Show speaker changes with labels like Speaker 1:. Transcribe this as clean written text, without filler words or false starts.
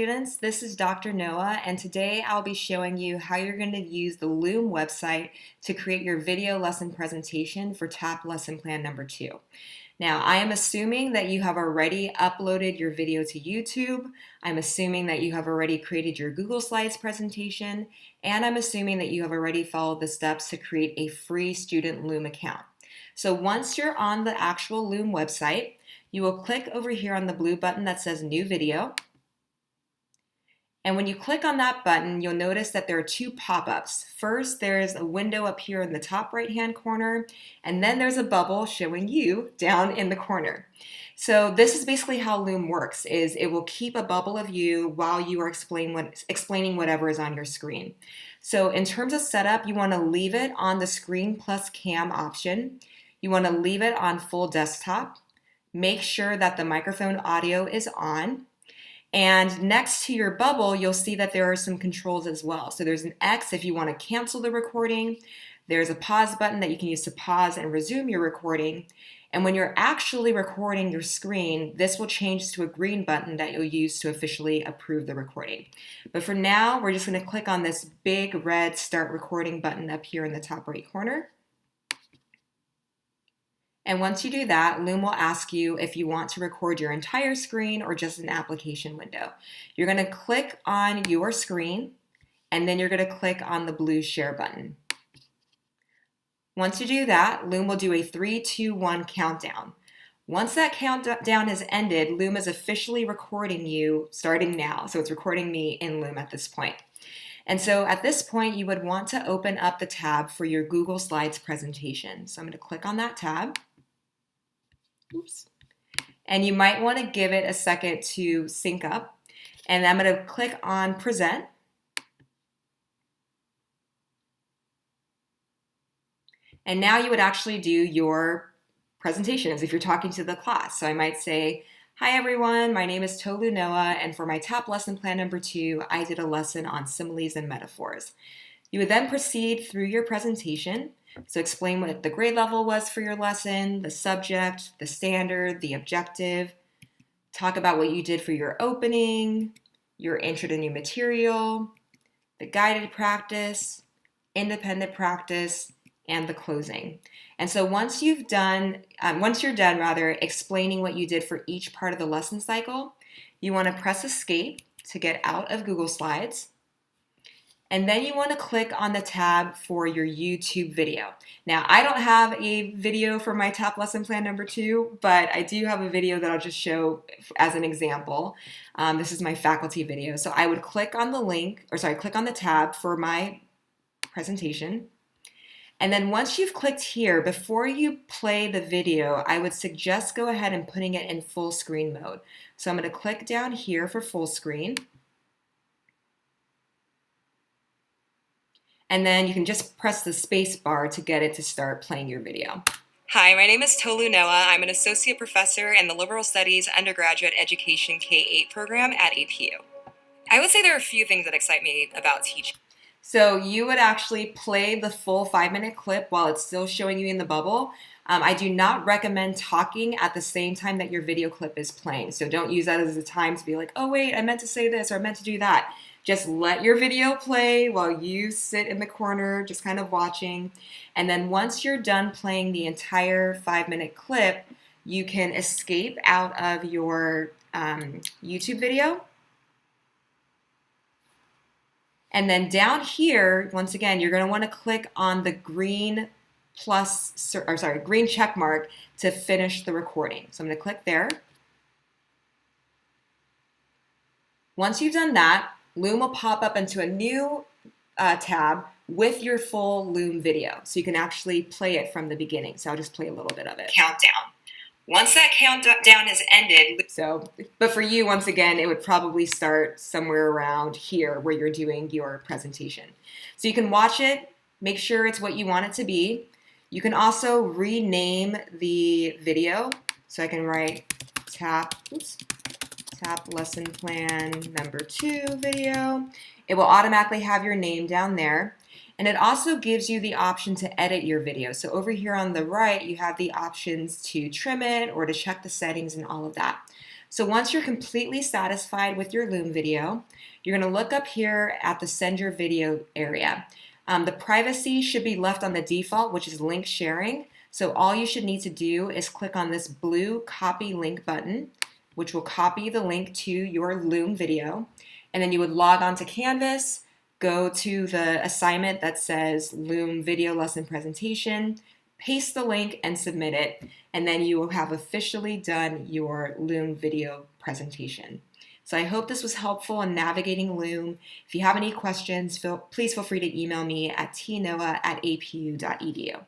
Speaker 1: Students, this is Dr. Noah, and today I'll be showing you how you're going to use the Loom website to create your video lesson presentation for TAP lesson plan number 2. Now, I am assuming that you have already uploaded your video to YouTube. I'm assuming that you have already created your Google Slides presentation, and I'm assuming that you have already followed the steps to create a free student Loom account. So once you're on the actual Loom website, you will click over here on the blue button that says New Video. And when you click on that button, you'll notice that there are two pop-ups. First, there's a window up here in the top right-hand corner, and then there's a bubble showing you down in the corner. So this is basically how Loom works, is it will keep a bubble of you while you are explaining whatever is on your screen. So in terms of setup, you want to leave it on the screen plus cam option. You want to leave it on full desktop. Make sure that the microphone audio is on. And next to your bubble, you'll see that there are some controls as well. So there's an X if you want to cancel the recording. There's a pause button that you can use to pause and resume your recording. And when you're actually recording your screen, this will change to a green button that you'll use to officially approve the recording. But for now, we're just going to click on this big red Start Recording button up here in the top right corner. And once you do that, Loom will ask you if you want to record your entire screen or just an application window. You're going to click on your screen, and then you're going to click on the blue Share button. Once you do that, Loom will do a 3, 2, 1 countdown. Once that countdown has ended, Loom is officially recording you starting now. So it's recording me in Loom at this point. And so at this point, you would want to open up the tab for your Google Slides presentation. So I'm going to click on that tab. Oops. And you might want to give it a second to sync up. And I'm going to click on Present. And now you would actually do your presentation as if you're talking to the class. So I might say, "Hi everyone, my name is Tolu Noah, and for my TAP lesson plan number 2, I did a lesson on similes and metaphors." You would then proceed through your presentation. So explain what the grade level was for your lesson, the subject, the standard, the objective. Talk about what you did for your opening, your intro to new material, the guided practice, independent practice, and the closing. And so once you're done explaining what you did for each part of the lesson cycle, you want to press Escape to get out of Google Slides. And then you want to click on the tab for your YouTube video. Now, I don't have a video for my TAP lesson plan number 2, but I do have a video that I'll just show as an example. This is my faculty video. So I would click on click on the tab for my presentation. And then once you've clicked here, before you play the video, I would suggest go ahead and putting it in full screen mode. So I'm going to click down here for full screen. And then you can just press the space bar to get it to start playing your video.
Speaker 2: Hi, my name is Tolu Noah. I'm an associate professor in the Liberal Studies Undergraduate Education K-8 program at APU. I would say there are a few things that excite me about teaching.
Speaker 1: So you would actually play the full 5-minute clip while it's still showing you in the bubble. I do not recommend talking at the same time that your video clip is playing. So don't use that as a time to be like, "Oh wait, I meant to say this or I meant to do that." Just let your video play while you sit in the corner just kind of watching. And then once you're done playing the entire 5-minute clip, you can escape out of your YouTube video. And then down here, once again, you're going to want to click on the green green check mark to finish the recording. So I'm going to click there. Once you've done that, Loom will pop up into a new tab with your full Loom video. So you can actually play it from the beginning. So I'll just play a little bit of it.
Speaker 2: Countdown. Once that countdown has ended.
Speaker 1: But for you, once again, it would probably start somewhere around here where you're doing your presentation. So you can watch it, make sure it's what you want it to be. You can also rename the video. So I can write TAP lesson plan number 2 video. It will automatically have your name down there. And it also gives you the option to edit your video. So over here on the right, you have the options to trim it or to check the settings and all of that. So once you're completely satisfied with your Loom video, you're going to look up here at the Send Your Video area. The privacy should be left on the default, which is link sharing. So all you should need to do is click on this blue copy link button, which will copy the link to your Loom video. And then you would log on to Canvas, go to the assignment that says Loom video lesson presentation, paste the link and submit it, and then you will have officially done your Loom video presentation. So I hope this was helpful in navigating Loom. If you have any questions, please feel free to email me at tnoah@apu.edu.